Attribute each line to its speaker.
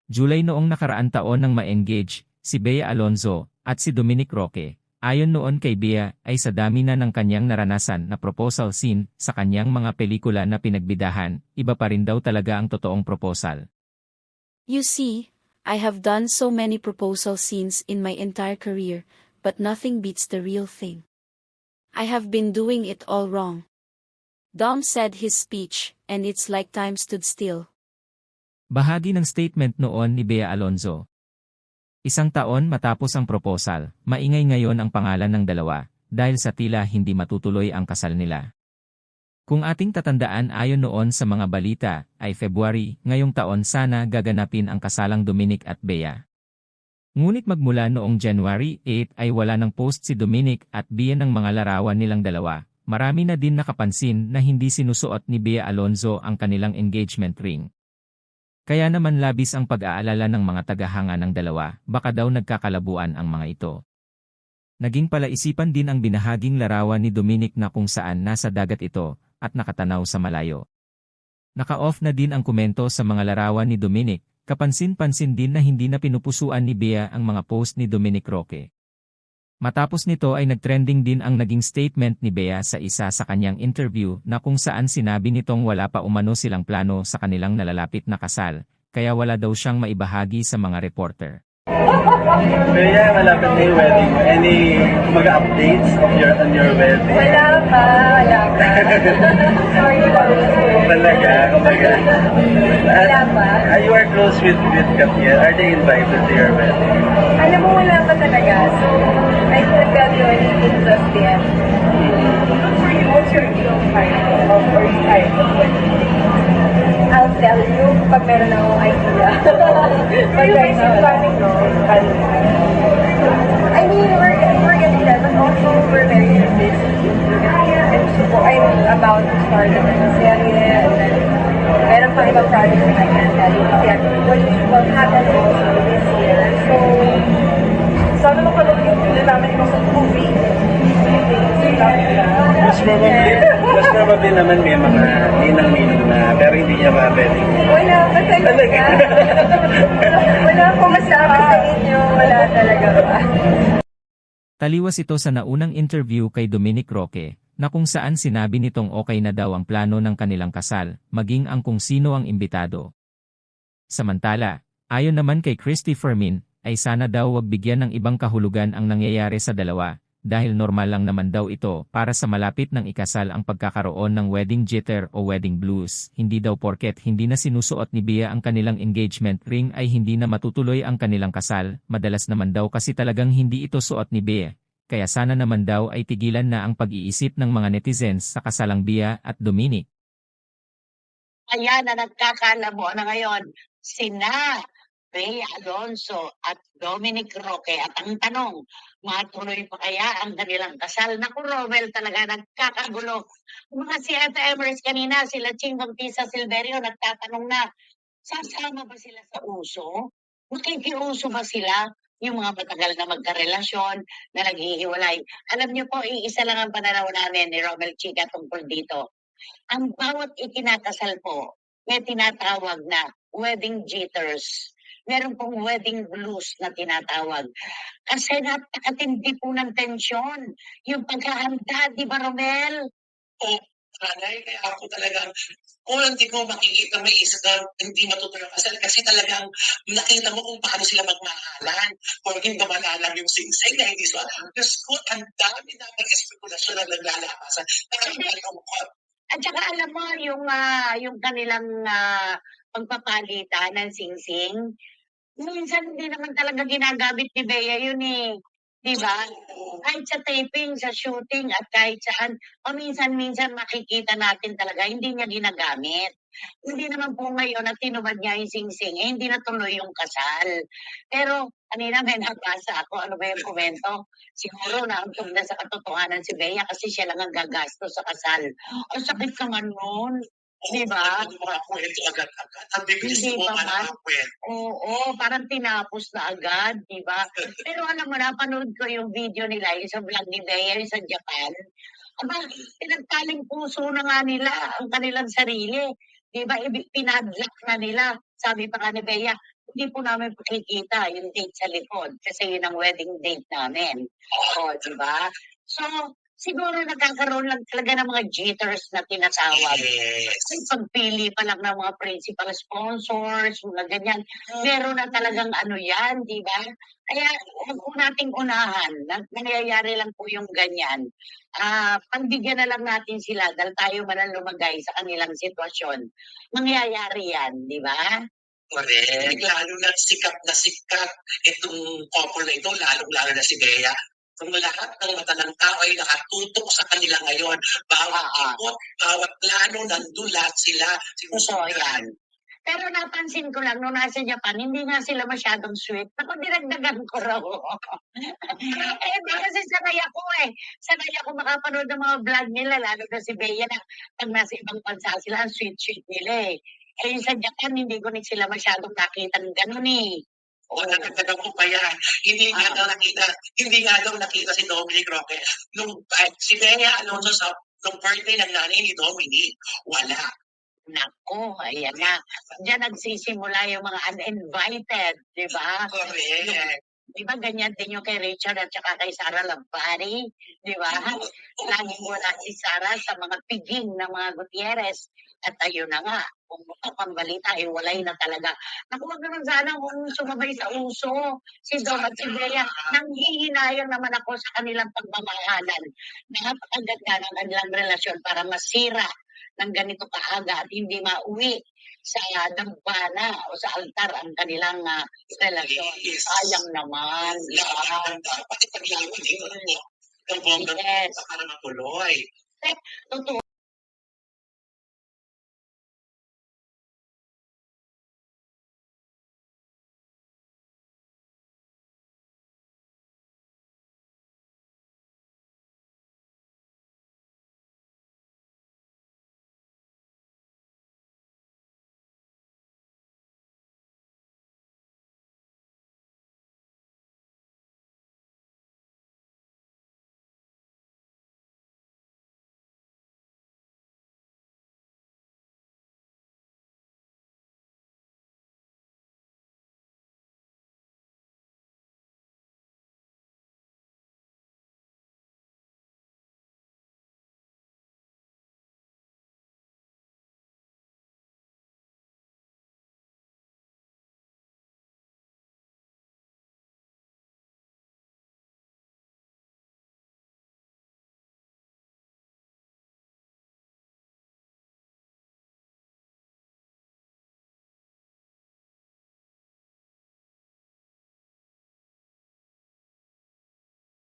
Speaker 1: July noong nakaraang taon nang ma-engage, si Bea Alonzo, at si Dominic Roque. Ayon noon kay Bea, ay sa dami na ng kanyang naranasan na proposal scene sa kanyang mga pelikula na pinagbidahan, iba pa rin daw talaga ang totoong proposal.
Speaker 2: You see, I have done so many proposal scenes in my entire career, but nothing beats the real thing. I have been doing it all wrong. Dom said his speech, and it's like time stood still.
Speaker 1: Bahagi ng statement noon ni Bea Alonzo. Isang taon matapos ang proposal, maingay ngayon ang pangalan ng dalawa, dahil sa tila hindi matutuloy ang kasal nila. Kung ating tatandaan ayon noon sa mga balita, ay February, ngayong taon sana gaganapin ang kasalang Dominic at Bea. Ngunit magmula noong January 8 ay wala ng post si Dominic at Bea ng mga larawan nilang dalawa. Marami na din nakapansin na hindi sinusuot ni Bea Alonzo ang kanilang engagement ring. Kaya naman labis ang pag-aalala ng mga tagahanga ng dalawa, baka daw nagkakalabuan ang mga ito. Naging palaisipan din ang binahaging larawan ni Dominic na kung saan nasa dagat ito, at nakatanaw sa malayo. Naka-off na din ang komento sa mga larawan ni Dominic, kapansin-pansin din na hindi na pinupusuan ni Bea ang mga post ni Dominic Roque. Matapos nito ay nagtrending din ang naging statement ni Bea sa isa sa kanyang interview na kung saan sinabi nitong wala pa umano silang plano sa kanilang nalalapit na kasal, kaya wala daw siyang maibahagi sa mga reporter.
Speaker 3: Bea, malapit na yung wedding. Any mga updates on your wedding?
Speaker 4: Wala pa. Sorry about it.
Speaker 3: Talaga?
Speaker 4: Wala pa.
Speaker 3: You are close with Katia. Are they invited to your wedding?
Speaker 4: Alam mo, wala pa talaga. So, I could tell you anything just yet. For you, what's your title or title? I'll tell you pag meron akong idea. Pag right now, planning, no? I mean, we're getting there, but also we're very busy. I'm about to start a serye, and then meron pa ibang projects that I can't tell you yet, which will happen also this year. So, sana mapanood yung namin mo sa movie.
Speaker 3: Mas probably naman may mga ninang-ninang na pero hindi niya ma-wedding.
Speaker 4: Wala pa talaga. Wala po masabi sa inyo. Wala talaga ba?
Speaker 1: Taliwas ito sa naunang interview kay Dominic Roque, na kung saan sinabi nitong okay na daw ang plano ng kanilang kasal, maging ang kung sino ang imbitado. Samantala, ayon naman kay Christy Fermin, ay sana daw wag bigyan ng ibang kahulugan ang nangyayari sa dalawa, dahil normal lang naman daw ito para sa malapit ng ikasal ang pagkakaroon ng wedding jitter o wedding blues. Hindi daw porket hindi na sinusuot ni Bea ang kanilang engagement ring ay hindi na matutuloy ang kanilang kasal, madalas naman daw kasi talagang hindi ito suot ni Bea. Kaya sana naman daw ay tigilan na ang pag-iisip ng mga netizens sa kasalang Bea at Dominic.
Speaker 5: Kaya na nagkakalabo na ngayon, sina Bea Alonzo at Dominic Roque. At ang tanong, matuloy pa kaya ang kanilang kasal? Naku, Romel, talaga nagkakagulo. Yung mga si Ate Emers kanina, sila Ching Bautista Silverio, nagtatanong na, sasama ba sila sa uso? Makikiuso ba sila? Yung mga matagal na magkarelasyon, na naghihiwalay. Alam niyo po, iisa lang ang pananaw namin ni Romel Chica tungkol dito. Ang bawat ikinakasal po, may tinatawag na wedding jitters. Meron pong wedding blues na tinatawag. Kasi napakatindi po ng tensyon. Yung pagkahanda, di ba, Romel?
Speaker 6: Nanay, kaya ako talagang kung hindi ko makikita may isa na hindi matutuloy ang kasal kasi talagang nakita mo kung paano sila magmahalan kung hindi naman alam yung singsing na hindi so alam. Diyos ko, ang dami namin espekulasyon na naglalabasan. Nakakalungkot.
Speaker 5: At saka alam mo, yung kanilang pagpapalitan ng singsing, minsan hindi naman talaga ginagamit ni Bea yun eh. Diba? Kahit sa taping, sa shooting, at kahit saan, o minsan-minsan makikita natin talaga, hindi niya ginagamit. Hindi naman po ngayon na tinubad niya yung singsing, eh, hindi natuloy yung kasal. Pero, kanina may nabasa ako, ano ba yung komento? Siguro naantog na sa katotohanan si Bea kasi siya lang ang gagastos sa kasal. Ang sakit naman nun. Diba?
Speaker 6: Ang mga kwento agad-agad. Ang bibilis
Speaker 5: Hindi
Speaker 6: mo
Speaker 5: pa
Speaker 6: mga
Speaker 5: man.
Speaker 6: kwento.
Speaker 5: Oo, parang tinapos na agad, di ba? Pero alam mo, napanood ko yung video nila, yung sa vlog ni Bea, yung sa Japan. Aba, pinagtaling puso na nga nila ang kanilang sarili. Di ba? Pinadlock na nila. Sabi pa nga ni Bea, hindi po namin pakikita yung date sa likod kasi yun ang wedding date namin. O, di ba? So, siguro nagkakaroon lang talaga ng mga jitters na tinatawag.
Speaker 6: Yes.
Speaker 5: Kasi pagpili pa lang ng mga principal sponsors, mga ganyan, meron na talagang ano yan, di ba? Kaya huwag po nating unahan, nangyayari lang po yung ganyan. Pagbigyan na lang natin sila dahil tayo man ang lumagay sa kanilang sitwasyon. Mangyayari yan, di ba?
Speaker 6: Correct. Lalo na sikat itong couple na ito, lalo na si Bea. Kung lahat ng mata ng tao ay nakatutok sa kanila ngayon, bawat ikot, bawat plano, nandun lahat sila.
Speaker 5: Totoo yan. Pero napansin ko lang, nung nasa Japan, hindi nga sila masyadong sweet. Ako, dinagdagan ko raw. Kasi sanay ako eh. Sanay ako makapanood ng mga vlog nila, lalo na si Bea na pag nasa ibang bansa sila, ang sweet-sweet nila eh. Yung sa Japan, hindi ko na sila masyadong nakita ng ganun eh.
Speaker 6: O nagdagdagan ko pa yan. Hindi nga daw nakita si Dominic Roque. Si Bea Alonzo nung birthday ng nanay ni Dominic, wala.
Speaker 5: Nako, ayan na. Diyan nagsisimula yung mga uninvited, di ba?
Speaker 6: Correct.
Speaker 5: Di ba ganyan din yung kay Richard at saka kay Sarah Lampari? Di ba? Laging wala si Sarah sa mga piging ng mga Gutierrez. At ayun na nga, kung pambalita, walay na talaga. Naku, wag naman sana kung sumabay sa uso. Si Dom at si Bea, nanghihinayang naman ako sa kanilang pagmamahalan. Napakaganda ng kanilang relasyon para masira ng ganito kaaga at hindi mauwi sa dambana o sa altar ang kanilang relasyon.
Speaker 6: Yes.
Speaker 5: Sayang naman.
Speaker 6: Dapat ipaglaban ng bongga para matuloy.
Speaker 5: Totoo.